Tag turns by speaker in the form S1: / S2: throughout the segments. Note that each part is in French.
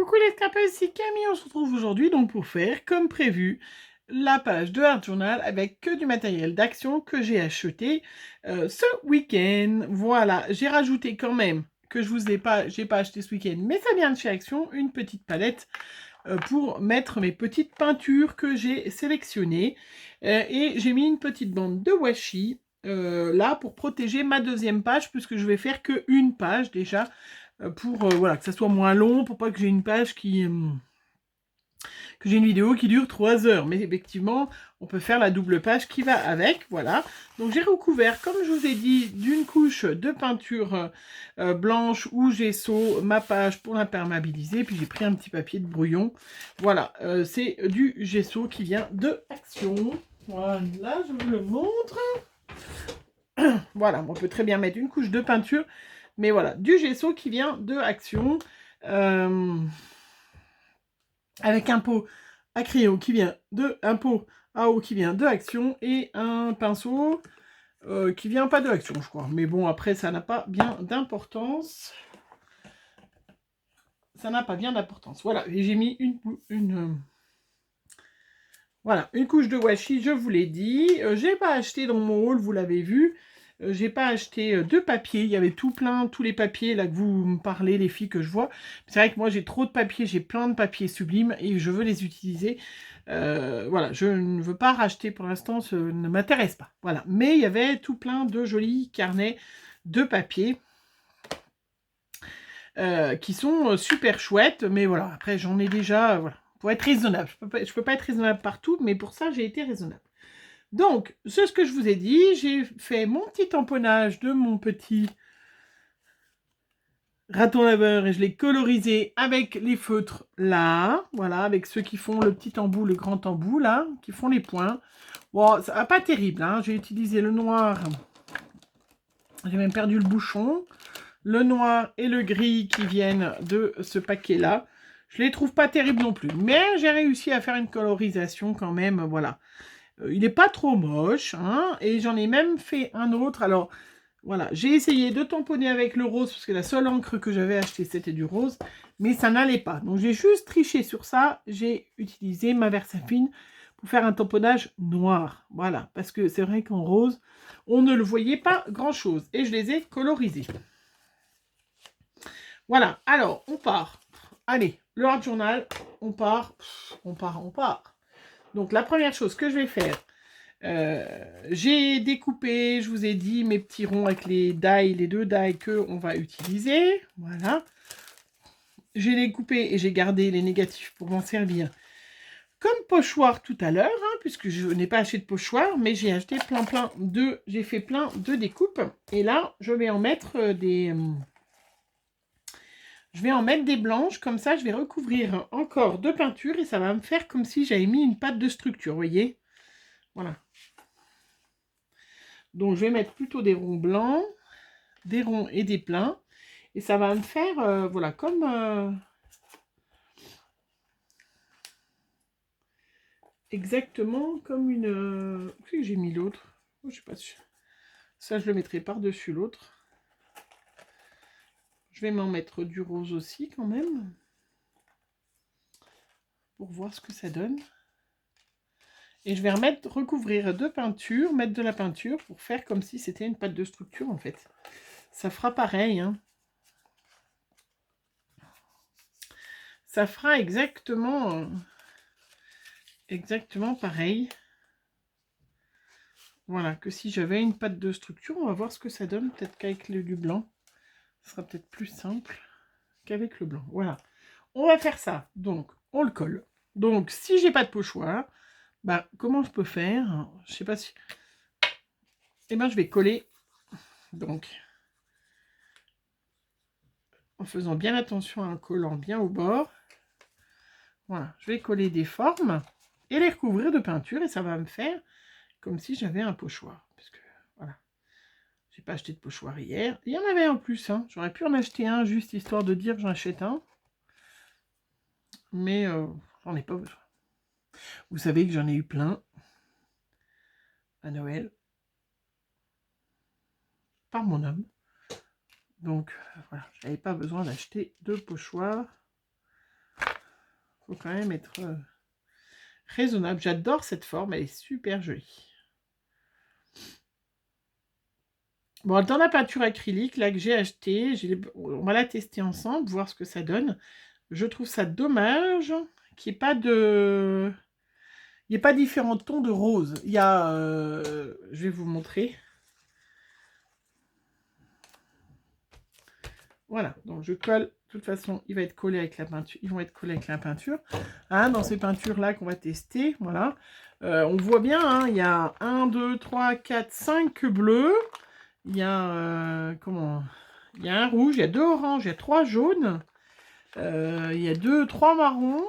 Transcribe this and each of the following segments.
S1: Coucou les scrapers, c'est Camille, on se retrouve aujourd'hui donc pour faire, comme prévu, la page de Art Journal avec que du matériel d'action que j'ai acheté ce week-end. Voilà, j'ai rajouté quand même, que je vous ai pas, j'ai pas acheté ce week-end, mais ça vient de chez Action, une petite palette pour mettre mes petites peintures que j'ai sélectionnées. Et j'ai mis une petite bande de washi là pour protéger ma deuxième page, puisque je vais faire que une page déjà pour voilà, que ça soit moins long, pour pas que j'ai une page que j'ai une vidéo qui dure 3 heures. Mais effectivement, on peut faire la double page qui va avec, voilà. Donc j'ai recouvert, comme je vous ai dit, d'une couche de peinture blanche ou gesso ma page pour l'imperméabiliser. Puis j'ai pris un petit papier de brouillon. Voilà, c'est du gesso qui vient de Action. Voilà, je vous le montre. Voilà, on peut très bien mettre une couche de peinture, mais voilà, du gesso qui vient de Action, avec un pot à crayon qui vient de, un pot à eau qui vient de Action, et un pinceau qui vient pas de Action, je crois. Mais bon, après, ça n'a pas bien d'importance. Ça n'a pas bien d'importance. Voilà, et j'ai mis voilà, une couche de washi, je vous l'ai dit. J'ai pas acheté dans mon haul, vous l'avez vu. J'ai pas acheté de papier. Il y avait tout plein, tous les papiers là que vous me parlez, les filles que je vois. C'est vrai que moi j'ai trop de papiers, j'ai plein de papiers sublimes et je veux les utiliser. Voilà, je ne veux pas racheter pour l'instant, ça ne m'intéresse pas. Voilà, mais il y avait tout plein de jolis carnets de papier. Qui sont super chouettes, mais voilà, après j'en ai déjà, voilà, pour être raisonnable, je peux pas être raisonnable partout, mais pour ça j'ai été raisonnable. Donc, c'est ce que je vous ai dit, j'ai fait mon petit tamponnage de mon petit raton laveur et je l'ai colorisé avec les feutres là, voilà, avec ceux qui font le petit embout, le grand embout là, qui font les points. Bon, ça va pas terrible, hein. J'ai utilisé le noir, j'ai même perdu le bouchon, le noir et le gris qui viennent de ce paquet là. Je les trouve pas terribles non plus, mais j'ai réussi à faire une colorisation quand même, voilà. Il n'est pas trop moche, hein, et j'en ai même fait un autre. Alors, voilà, j'ai essayé de tamponner avec le rose, parce que la seule encre que j'avais achetée, c'était du rose, mais ça n'allait pas. Donc, j'ai juste triché sur ça. J'ai utilisé ma Versafine pour faire un tamponnage noir. Voilà, parce que c'est vrai qu'en rose, on ne le voyait pas grand-chose. Et je les ai colorisés. Voilà, alors, on part. Allez, le Art Journal, on part. On part. Donc, la première chose que je vais faire, j'ai découpé, je vous ai dit, mes petits ronds avec les die, les deux die qu'on va utiliser. Voilà. J'ai découpé et j'ai gardé les négatifs pour m'en servir comme pochoir tout à l'heure, hein, puisque je n'ai pas acheté de pochoir, mais j'ai acheté j'ai fait plein de découpes. Et là, je vais en mettre je vais en mettre des blanches, comme ça je vais recouvrir encore de peinture et ça va me faire comme si j'avais mis une pâte de structure, vous voyez. Voilà. Donc je vais mettre plutôt des ronds blancs, des ronds et des pleins. Et ça va me faire, voilà, comme... exactement comme une... Oui, j'ai mis l'autre. Oh, je sais pas si... Ça, je le mettrai par-dessus l'autre. Je vais m'en mettre du rose aussi, quand même. Pour voir ce que ça donne. Et je vais recouvrir de peinture, mettre de la peinture pour faire comme si c'était une pâte de structure, en fait. Ça fera pareil, hein. Ça fera exactement pareil. Voilà, que si j'avais une pâte de structure, on va voir ce que ça donne. Peut-être qu'avec du blanc, ce sera peut-être plus simple qu'avec le blanc. Voilà, on va faire ça. Donc, on le colle. Donc, si j'ai pas de pochoir, bah, comment je peux faire? Je sais pas si... Eh ben, je vais coller. Donc, en faisant bien attention à un collant bien au bord. Voilà, je vais coller des formes et les recouvrir de peinture et ça va me faire comme si j'avais un pochoir. Parce que, voilà, j'ai pas acheté de pochoir hier. Il y en avait en plus, hein. J'aurais pu en acheter un juste histoire de dire que j'en achète un. Mais j'en ai pas besoin. Vous savez que j'en ai eu plein à Noël par mon homme. Donc voilà, j'avais pas besoin d'acheter de pochoir. faut quand même être raisonnable. J'adore cette forme, elle est super jolie. Bon, dans la peinture acrylique, là, que j'ai acheté, on va la tester ensemble, voir ce que ça donne. Je trouve ça dommage qu'il n'y ait pas de... Il n'y a pas différents tons de rose. Il y a... je vais vous montrer. Voilà, donc je colle. De toute façon, il va être collé avec la peinture. Ils vont être collés avec la peinture. Hein, dans ces peintures-là qu'on va tester, voilà. On voit bien, hein, il y a 1, 2, 3, 4, 5 bleus. Il y a... comment? Il y a un rouge, il y a 2 oranges, il y a 3 jaunes. Il y a 3 marrons.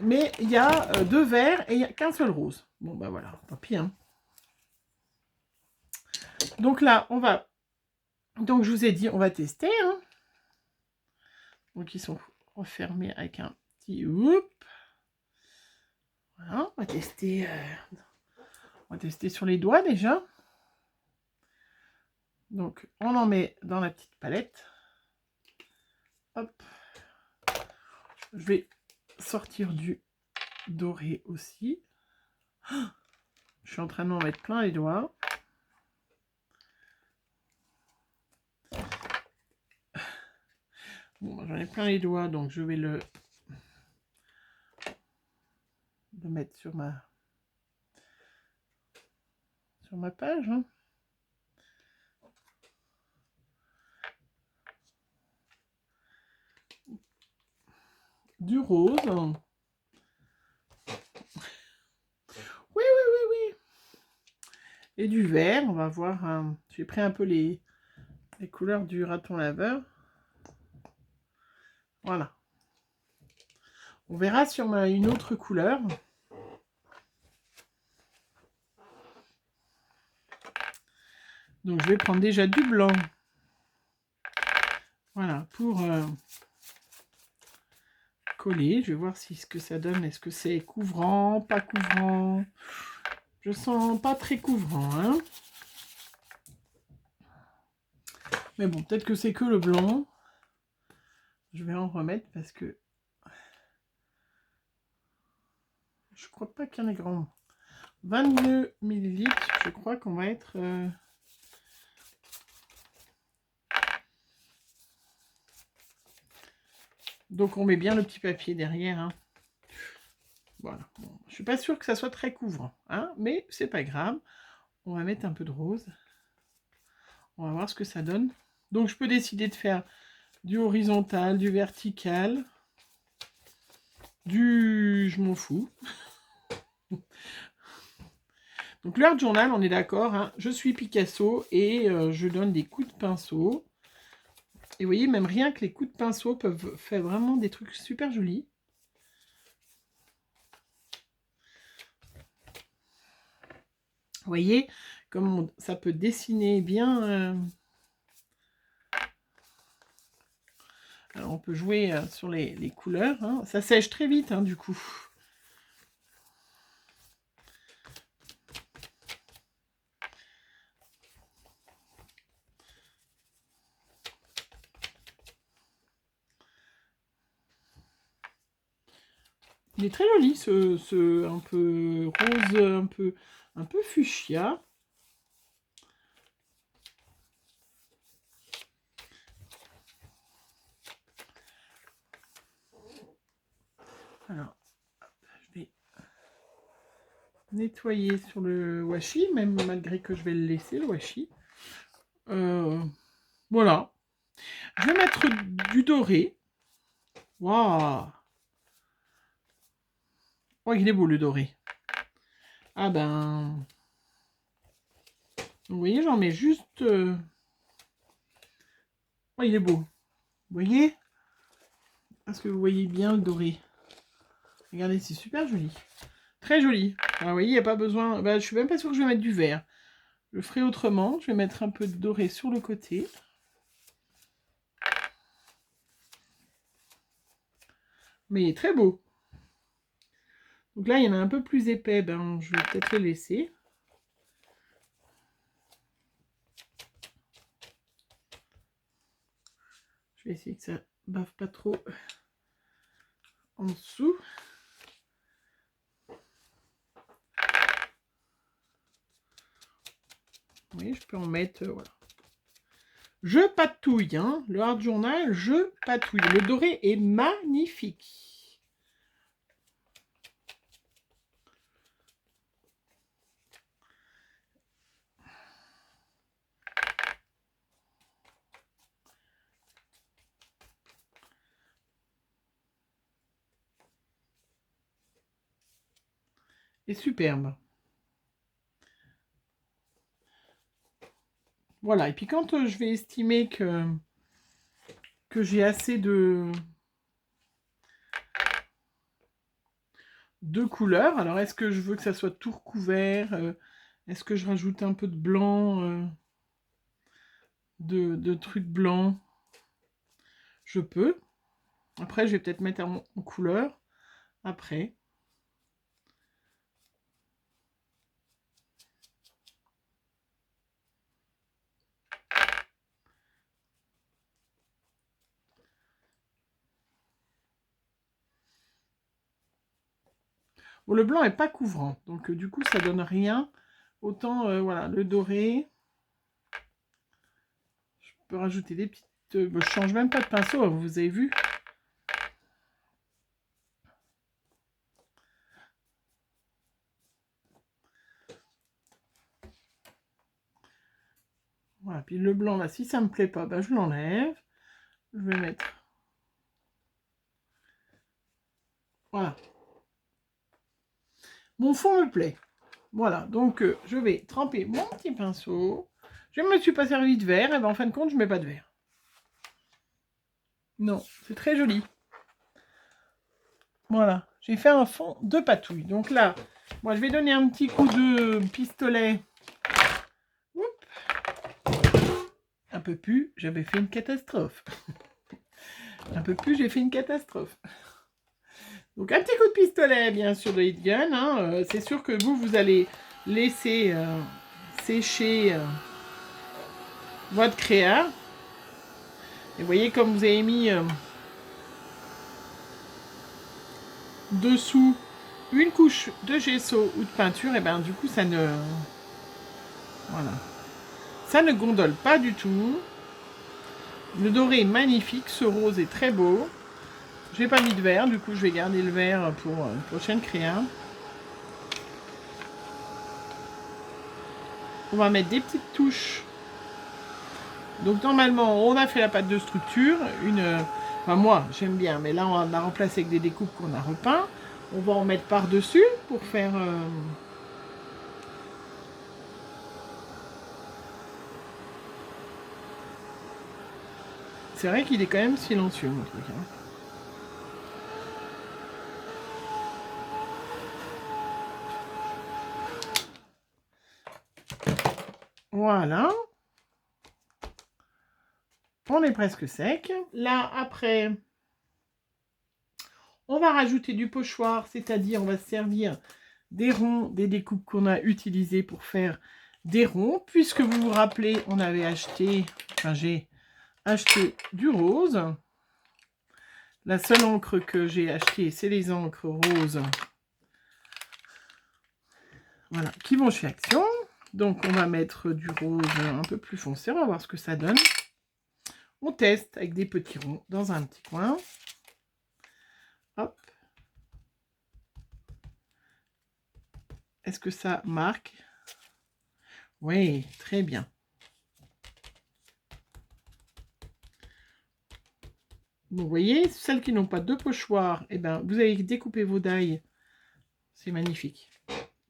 S1: Mais il y a 2 verts et il n'y a qu'un seul rose. Bon, bah voilà, tant pis. Hein. Donc là, on va... Donc je vous ai dit, on va tester. Hein. Donc ils sont refermés avec un petit... Oup. Voilà, on va tester sur les doigts déjà. Donc on en met dans la petite palette. Hop. Je vais sortir du doré aussi. Je suis en train de m'en mettre plein les doigts. Bon, j'en ai plein les doigts, donc je vais le mettre sur ma page. Hein. Du rose. Oui, oui, oui, oui. Et du vert, on va voir. J'ai pris un peu les couleurs du raton laveur. Voilà. On verra si on a une autre couleur. Donc je vais prendre déjà du blanc. Voilà, pour coller. Je vais voir ce que ça donne. Est-ce que c'est couvrant, pas couvrant? Je sens pas très couvrant, hein. Mais bon, peut-être que c'est que le blanc. Je vais en remettre parce que je crois pas qu'il y en ait grand. 22 ml, je crois qu'on va être... Donc on met bien le petit papier derrière. Hein. Voilà. Bon, je suis pas sûre que ça soit très couvrant, hein, mais c'est pas grave. On va mettre un peu de rose. On va voir ce que ça donne. Donc je peux décider de faire du horizontal, du vertical, du... je m'en fous. Donc l'heure de journal, on est d'accord, hein, je suis Picasso et je donne des coups de pinceau. Et vous voyez, même rien que les coups de pinceau peuvent faire vraiment des trucs super jolis. Vous voyez, comme ça peut dessiner bien... Alors on peut jouer sur les couleurs. Hein. Ça sèche très vite, hein, du coup. Il est très joli, ce un peu rose, un peu fuchsia. Alors, je vais nettoyer sur le washi, même malgré que je vais le laisser, le washi. Voilà. Je vais mettre du doré. Waouh! Oh, il est beau le doré. Ah ben... Vous voyez, j'en mets juste... Oh, il est beau. Vous voyez? Est-ce que vous voyez bien le doré? Regardez, c'est super joli. Très joli. Alors, vous voyez, il n'y a pas besoin... Bah, je suis même pas sûre que je vais mettre du vert. Je ferai autrement. Je vais mettre un peu de doré sur le côté. Mais il est très beau. Donc là, il y en a un peu plus épais. Ben, je vais peut-être le laisser. Je vais essayer que ça bave pas trop. en dessous. Oui, je peux en mettre, voilà. Je patouille, hein. Le Art Journal, je patouille. Le doré est magnifique. Et superbe. Voilà, et puis quand je vais estimer que j'ai assez de couleurs, alors est-ce que je veux que ça soit tout recouvert, est-ce que je rajoute un peu de blanc, de trucs blancs? Je peux. Après, je vais peut-être mettre en couleur. Après. Bon, le blanc n'est pas couvrant, donc du coup, ça donne rien. Autant, voilà, le doré. Je peux rajouter des petites... je change même pas de pinceau, vous avez vu? Voilà, puis le blanc, là, si ça me plaît pas, ben, je l'enlève. Je vais mettre... Voilà. Mon fond me plaît. Voilà, donc je vais tremper mon petit pinceau. Je ne me suis pas servi de verre, et ben en fin de compte, je ne mets pas de verre. Non, c'est très joli. Voilà, j'ai fait un fond de patouille. Donc là, moi, je vais donner un petit coup de pistolet. Oups. Un peu plus, j'avais fait une catastrophe. Un peu plus, j'ai fait une catastrophe. Donc un petit coup de pistolet, bien sûr, de heat gun. Hein. C'est sûr que vous allez laisser sécher votre créa. Et vous voyez, comme vous avez mis dessous une couche de gesso ou de peinture, et bien du coup, ça ne... Voilà. Ça ne gondole pas du tout. Le doré est magnifique, ce rose est très beau. Je n'ai pas mis de vert, du coup je vais garder le vert pour une prochaine créa. On va mettre des petites touches. Donc normalement on a fait la pâte de structure, enfin moi j'aime bien, mais là on a remplacé avec des découpes qu'on a repeint. On va en mettre par-dessus pour faire... C'est vrai qu'il est quand même silencieux mon truc. Hein. Voilà. On est presque sec. Là, après, on va rajouter du pochoir, c'est-à-dire on va se servir des ronds, des découpes qu'on a utilisées pour faire des ronds. Puisque vous vous rappelez, on avait acheté, enfin j'ai acheté du rose. La seule encre que j'ai achetée, c'est les encres roses. Voilà, qui vont chez Action. Donc on va mettre du rose un peu plus foncé, on va voir ce que ça donne. On teste avec des petits ronds dans un petit coin. Hop. Est-ce que ça marque? Oui, très bien. Donc, vous voyez, celles qui n'ont pas de pochoir, eh ben, vous avez découpé vos dailles. C'est magnifique.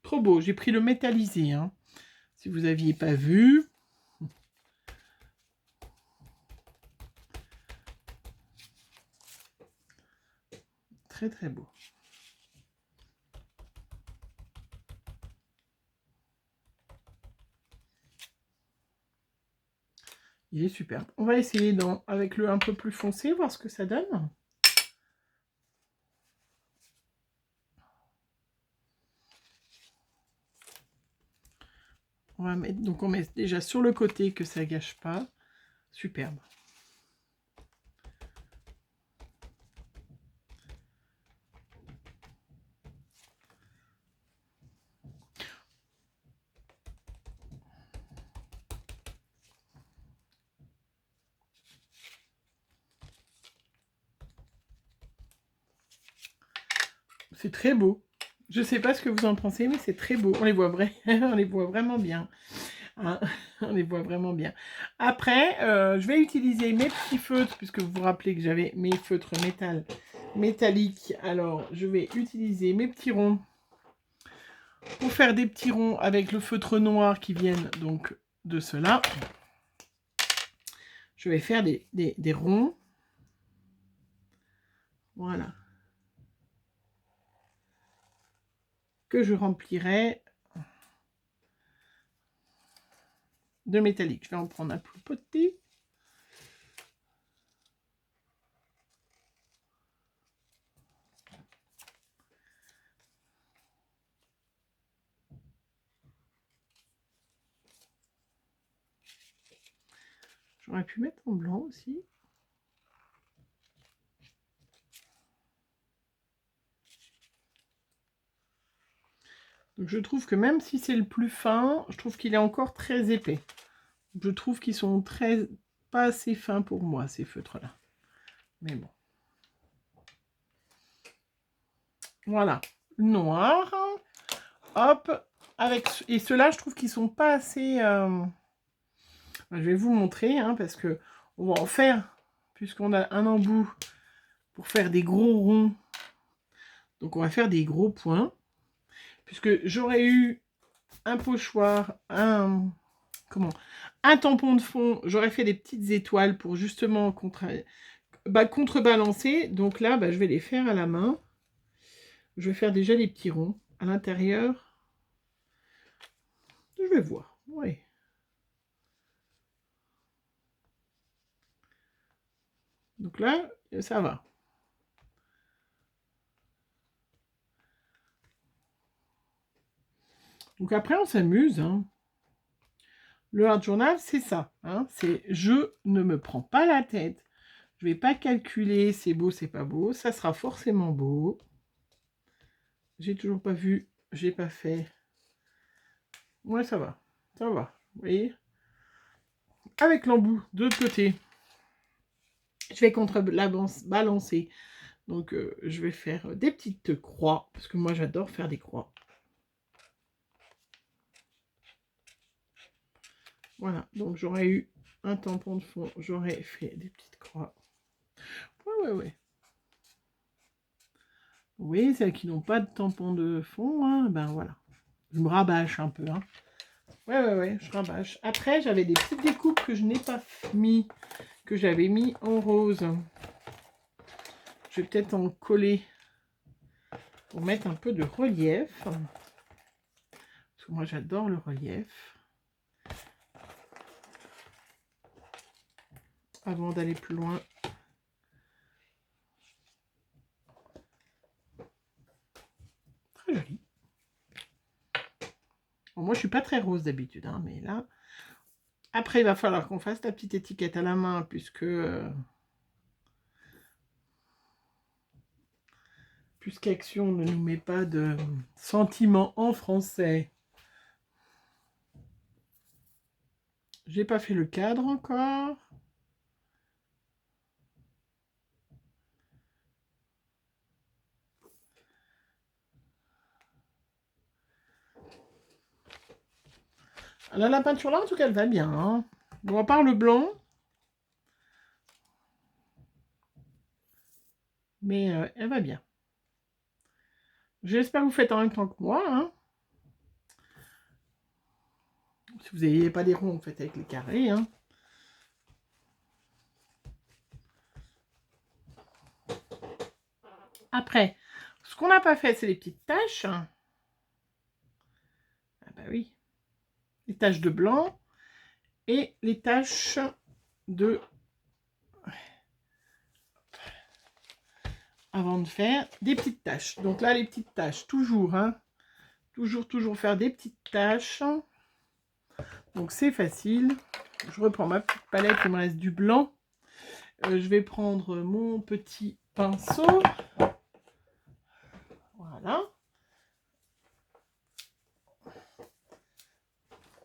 S1: Trop beau. J'ai pris le métallisé. Hein. Si vous n'aviez pas vu. Très, très beau. Il est superbe. On va essayer avec le un peu plus foncé, voir ce que ça donne. On va mettre, donc on met déjà sur le côté que ça gâche pas. Superbe. C'est très beau. Je sais pas ce que vous en pensez, mais c'est très beau. On les voit on les voit vraiment bien. Hein, on les voit vraiment bien. Après, je vais utiliser mes petits feutres, puisque vous vous rappelez que j'avais mes feutres métalliques. Alors, je vais utiliser mes petits ronds pour faire des petits ronds avec le feutre noir qui viennent donc de cela. Je vais faire des ronds. Voilà. Que je remplirai de métallique. Je vais en prendre un plus petit. J'aurais pu mettre en blanc aussi. Donc je trouve que même si c'est le plus fin, je trouve qu'il est encore très épais. Je trouve qu'ils sont pas assez fins pour moi, ces feutres-là. Mais bon. Voilà. Noir. Hop. Et ceux-là, je trouve qu'ils sont pas assez... Je vais vous montrer, hein, parce que on va en faire, puisqu'on a un embout pour faire des gros ronds. Donc on va faire des gros points. Puisque j'aurais eu un pochoir, un tampon de fond, j'aurais fait des petites étoiles pour justement contrebalancer. Donc là, je vais les faire à la main. Je vais faire déjà les petits ronds à l'intérieur. Je vais voir. Oui. Donc là, ça va. Donc après, on s'amuse. Hein. Le art journal, c'est ça. Hein. C'est je ne me prends pas la tête. Je ne vais pas calculer c'est beau, c'est pas beau. Ça sera forcément beau. J'ai toujours pas vu. J'ai pas fait. Ouais, ça va. Ça va. Vous voyez? Avec l'embout de l'autre côté, je vais contrebalancer. Donc, je vais faire des petites croix. Parce que moi, j'adore faire des croix. Voilà, donc j'aurais eu un tampon de fond, j'aurais fait des petites croix. Ouais. Oui, celles qui n'ont pas de tampon de fond, hein, ben voilà. Je me rabâche un peu. Hein. Ouais, je rabâche. Après, j'avais des petites découpes que je n'ai pas mis, que j'avais mis en rose. Je vais peut-être en coller pour mettre un peu de relief. Parce que moi, j'adore le relief. Avant d'aller plus loin. Très joli. Bon, moi, je suis pas très rose d'habitude, hein, mais là... Après, il va falloir qu'on fasse la petite étiquette à la main, puisqu'Action ne nous met pas de sentiments en français. J'ai pas fait le cadre encore. Là, la peinture là, en tout cas, elle va bien. Hein. Bon, à part le blanc. Mais elle va bien. J'espère que vous faites en même temps que moi. Hein. Si vous n'avez pas des ronds, vous faites avec les carrés. Hein. Après, ce qu'on n'a pas fait, c'est les petites taches. Ah bah oui. Les taches de blanc et les taches de... Avant de faire des petites taches. Donc là, les petites taches, toujours, hein. Toujours faire des petites taches. Donc c'est facile. Je reprends ma petite palette, il me reste du blanc. Je vais prendre mon petit pinceau. Voilà.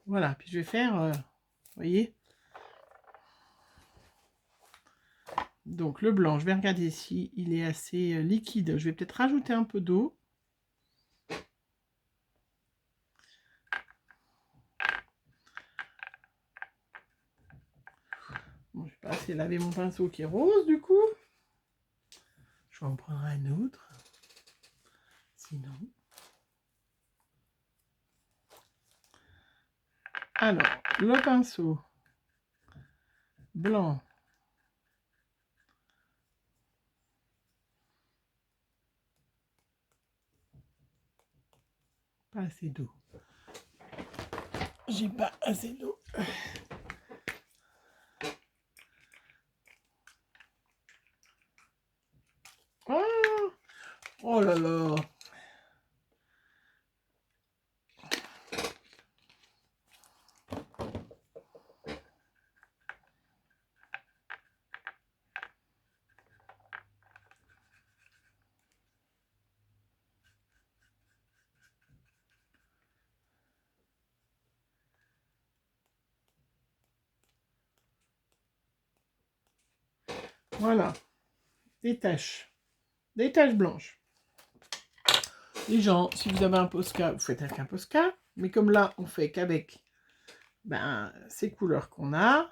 S1: Voilà, puis je vais faire, vous voyez. Donc le blanc, je vais regarder si il est assez liquide. Je vais peut-être rajouter un peu d'eau. laisser laver mon pinceau qui est rose, du coup. Je vais en prendre un autre. Sinon... Alors, le pinceau blanc. Pas assez d'eau. J'ai pas assez d'eau. Ah, oh là là. Voilà. Des taches blanches. Les gens, si vous avez un Posca, vous faites avec un Posca. Mais comme là, on fait qu'avec ces couleurs qu'on a.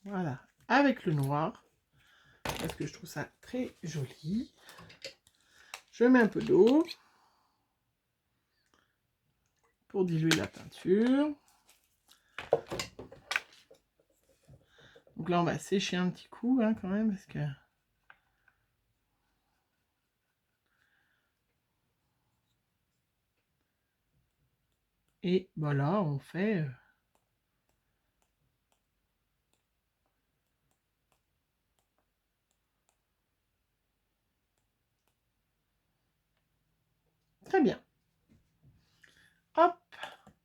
S1: Voilà. Avec le noir. Parce que je trouve ça très joli. Je mets un peu d'eau. Pour diluer la peinture. Donc là, on va sécher un petit coup, hein, quand même, parce que... Et voilà, on fait... Très bien. Hop,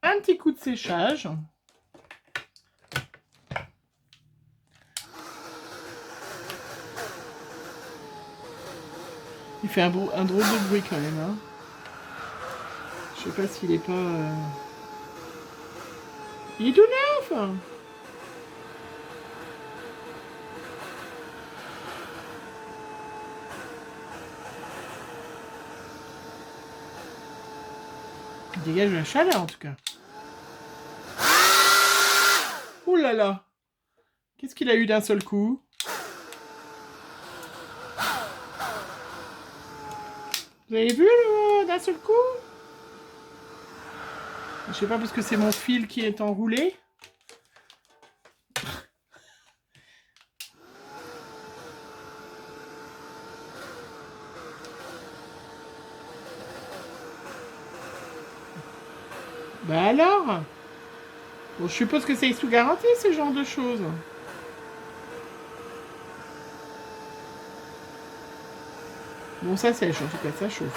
S1: un petit coup de séchage. Il fait un drôle de bruit quand même, hein. Je sais pas s'il est pas... Il est tout neuf! Il dégage la chaleur en tout cas. Ouh là là! Qu'est-ce qu'il a eu d'un seul coup? Vous avez vu d'un seul coup? Je sais pas parce que c'est mon fil qui est enroulé. Bah alors? Bon, je suppose que c'est sous garantie ce genre de choses. Bon, ça sèche, en tout cas, ça chauffe.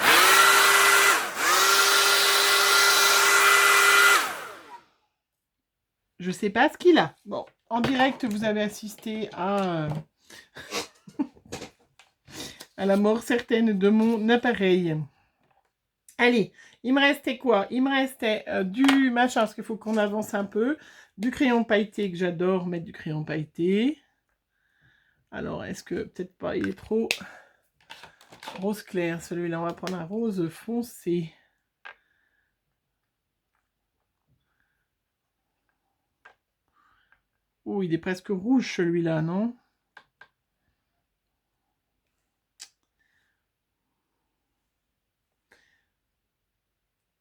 S1: Je sais pas ce qu'il a. Bon, en direct, vous avez assisté à la mort certaine de mon appareil. Allez, il me restait quoi? Il me restait du machin, parce qu'il faut qu'on avance un peu. Du crayon pailleté, que j'adore mettre du crayon pailleté. Alors, est-ce que, peut-être pas, il est trop rose clair, celui-là. On va prendre un rose foncé. Oh, il est presque rouge, celui-là, non?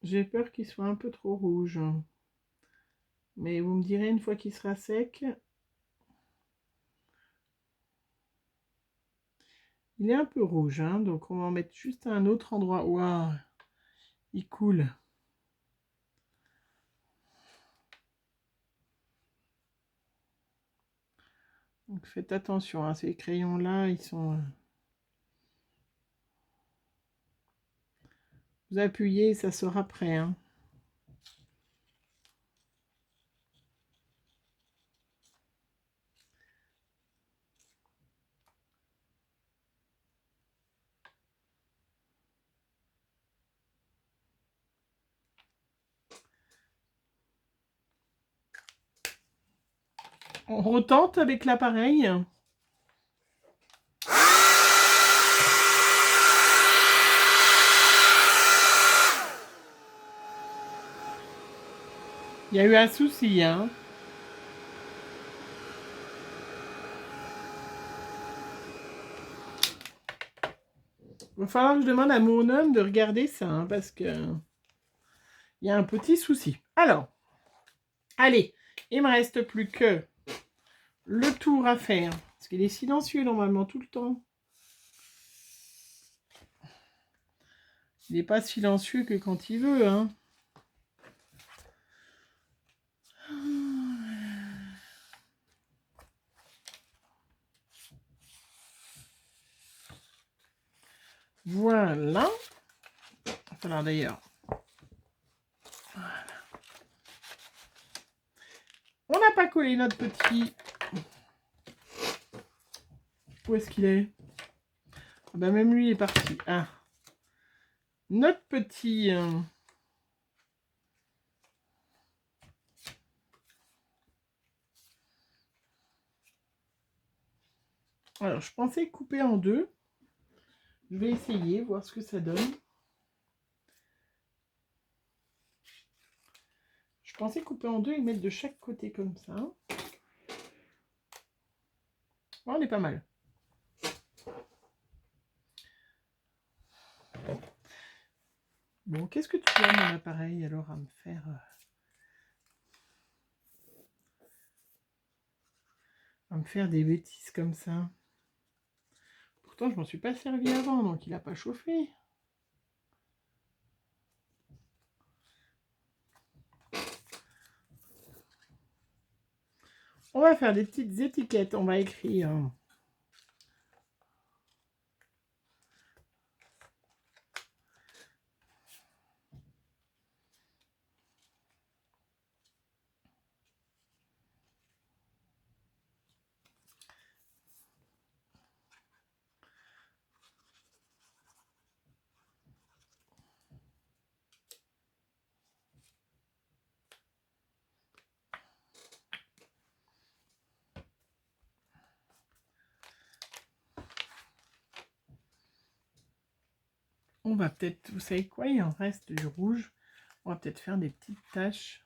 S1: J'ai peur qu'il soit un peu trop rouge. Mais vous me direz une fois qu'il sera sec. Il est un peu rouge, hein, donc on va en mettre juste à un autre endroit. Waouh, il coule. Donc faites attention, hein, ces crayons-là, ils sont... Vous appuyez, ça sera prêt, hein. On retente avec l'appareil. Il y a eu un souci, hein. Il va falloir que je demande à mon homme de regarder ça, hein, parce que il y a un petit souci. Alors, allez, il me reste plus que le tour à faire. Parce qu'il est silencieux normalement tout le temps. Il n'est pas silencieux que quand il veut, hein. Voilà. Alors d'ailleurs, voilà. On n'a pas collé notre petit... Où est-ce qu'il est? Ah bah même lui est parti. Ah. Notre petit... Alors, je pensais couper en deux. Je vais essayer, voir ce que ça donne. Je pensais couper en deux et mettre de chaque côté comme ça. Oh, on est pas mal. Bon, qu'est-ce que tu as, mon appareil, alors, à me faire des bêtises comme ça? Pourtant, je m'en suis pas servi avant, donc il n'a pas chauffé. On va faire des petites étiquettes. On va écrire... On va peut-être... Vous savez quoi? Il en reste du rouge. On va peut-être faire des petites taches.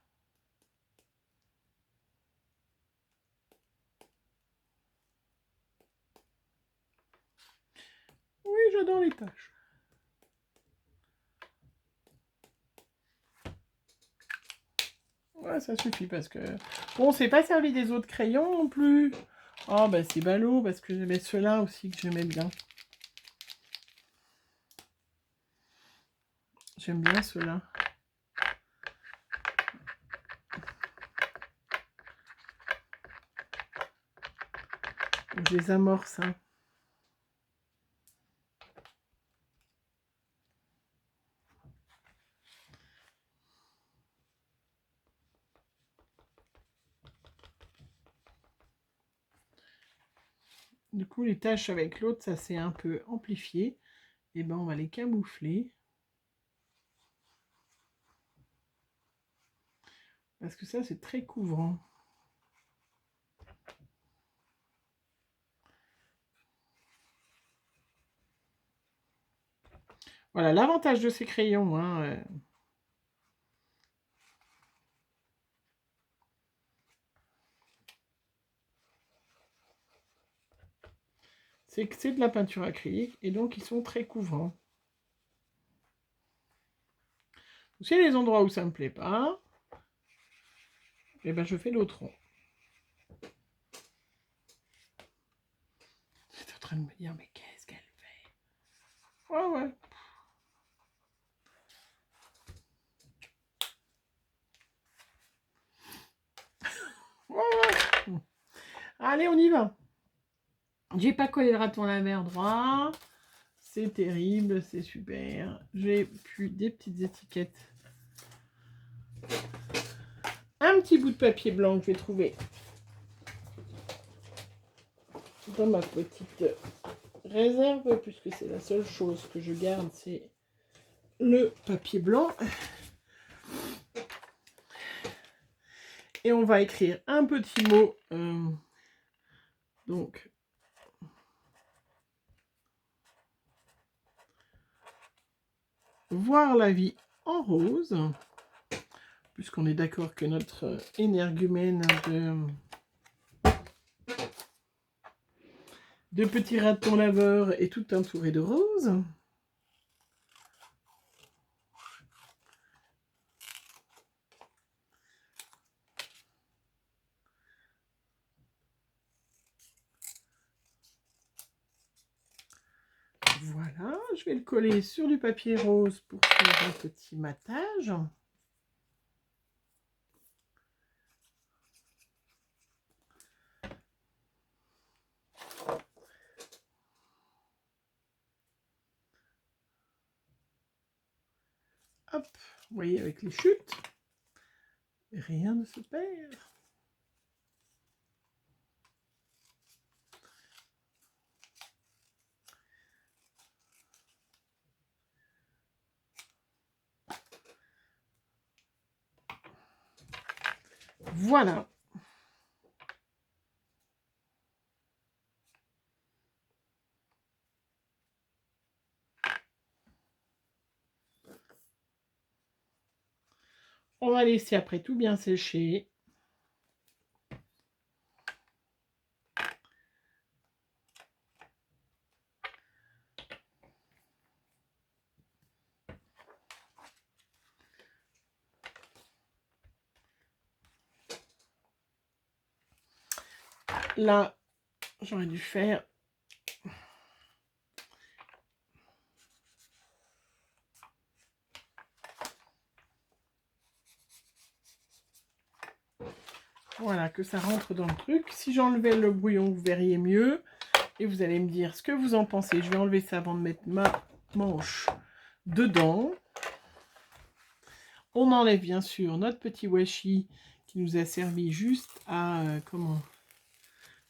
S1: Oui, j'adore les taches. Ouais, ça suffit parce que... Bon, on s'est pas servi des autres crayons non plus. Oh, bah c'est ballot parce que j'avais ceux-là aussi que j'aimais bien. J'aime bien ceux-là. Je les amorce, hein. Du coup, les taches avec l'autre, ça s'est un peu amplifié. Et ben, on va les camoufler. Parce que ça, c'est très couvrant. Voilà, l'avantage de ces crayons, hein, c'est que c'est de la peinture acrylique et donc ils sont très couvrants. S'il y a des endroits où ça ne me plaît pas, et ben je fais l'autre rond. J'étais en train de me dire, mais qu'est-ce qu'elle fait? Ouais, ouais. Ouais, ouais. Allez, on y va. J'ai pas collé le raton laveur droit. C'est terrible, c'est super. J'ai plus des petites étiquettes. Un petit bout de papier blanc que je vais trouver dans ma petite réserve, puisque c'est la seule chose que je garde, c'est le papier blanc. Et on va écrire un petit mot. Donc, voir la vie en rose. puisqu'on est d'accord que notre énergumène de petits ratons laveurs est tout entouré de roses. Voilà, je vais le coller sur du papier rose pour faire un petit matage. Hop, vous voyez avec les chutes, rien ne se perd. Voilà. On va laisser après tout bien sécher. Là, j'aurais dû faire voilà, que ça rentre dans le truc. Si j'enlevais le brouillon, vous verriez mieux. Et vous allez me dire ce que vous en pensez. Je vais enlever ça avant de mettre ma manche dedans. On enlève bien sûr notre petit washi qui nous a servi juste à... comment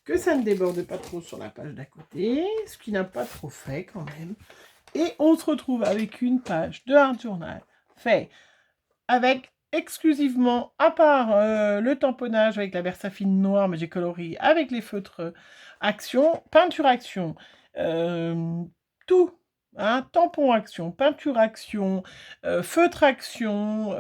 S1: que ça ne déborde pas trop sur la page d'à côté. Ce qui n'a pas trop fait quand même. Et on se retrouve avec une page de Art Journal fait avec exclusivement, à part le tamponnage avec la Versafine noire, mais j'ai coloré avec les feutres action, peinture action, tout, hein, tampon action, peinture action, feutre action,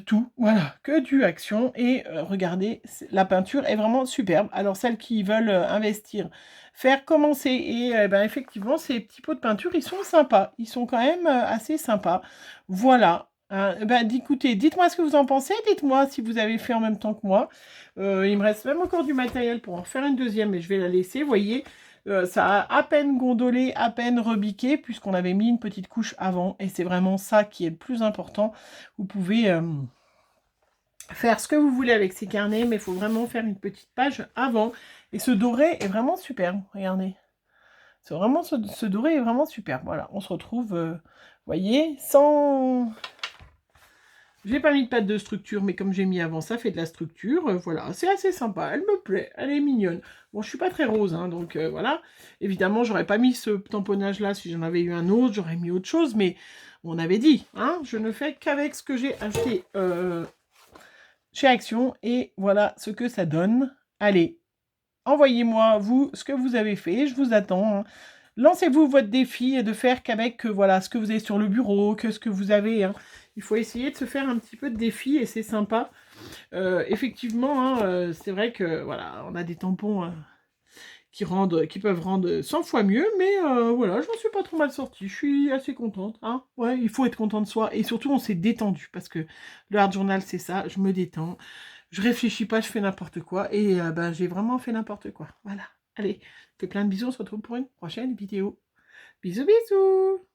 S1: tout, voilà, que du action. Et regardez, la peinture est vraiment superbe. Alors celles qui veulent investir, faire commencer, et ben, effectivement, ces petits pots de peinture, ils sont sympas, ils sont quand même assez sympas. Voilà. Hein, ben, écoutez, dites-moi ce que vous en pensez, dites-moi si vous avez fait en même temps que moi. Il me reste même encore du matériel pour en faire une deuxième, mais je vais la laisser, vous voyez. Ça a à peine gondolé, à peine rebiqué, puisqu'on avait mis une petite couche avant, et c'est vraiment ça qui est le plus important. Vous pouvez faire ce que vous voulez avec ces carnets, mais il faut vraiment faire une petite page avant. Et ce doré est vraiment superbe, regardez. C'est vraiment, ce doré est vraiment superbe. Voilà, on se retrouve, vous voyez, sans... J'ai pas mis de pâte de structure, mais comme j'ai mis avant, ça fait de la structure. Voilà, c'est assez sympa. Elle me plaît, elle est mignonne. Bon, je suis pas très rose, hein, donc voilà. Évidemment, j'aurais pas mis ce tamponnage-là si j'en avais eu un autre. J'aurais mis autre chose, mais on avait dit, hein, je ne fais qu'avec ce que j'ai acheté chez Action. Et voilà ce que ça donne. Allez, envoyez-moi, vous, ce que vous avez fait. Je vous attends. Hein. Lancez-vous votre défi de faire qu'avec voilà, ce que vous avez sur le bureau, que ce que vous avez... Hein. Il faut essayer de se faire un petit peu de défi et c'est sympa. Effectivement, hein, c'est vrai que voilà, on a des tampons qui peuvent rendre 100 fois mieux, mais voilà, je m'en suis pas trop mal sortie. Je suis assez contente. Hein. Ouais, il faut être content de soi et surtout on s'est détendu parce que le Art Journal c'est ça, je me détends, je réfléchis pas, je fais n'importe quoi et ben, j'ai vraiment fait n'importe quoi. Voilà. Allez, je fais plein de bisous, on se retrouve pour une prochaine vidéo. Bisous bisous.